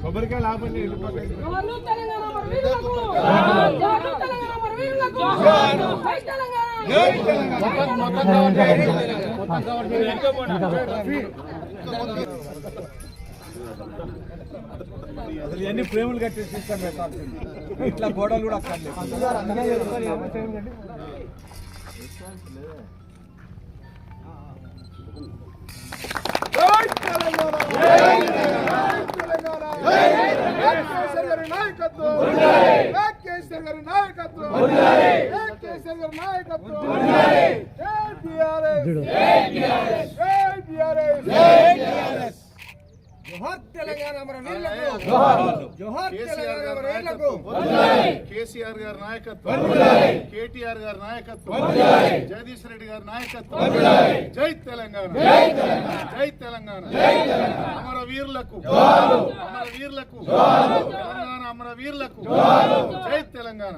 కొబ్బరికాయ లాభండి అసలు ఇవన్నీ ప్రేములు కట్టేసి ఇస్తాం ఇట్లా గోడలు కూడా కేసీఆర్ గారి నాయకత్వం, కేటీఆర్ గారి నాయకత్వం, జగదీష్ రెడ్డి గారి నాయకత్వం. జై తెలంగాణ, జై తెలంగాణ. అమర వీరులకు, అమర వీరులకు, తెలంగాణ అమర వీరులకు జై తెలంగాణ.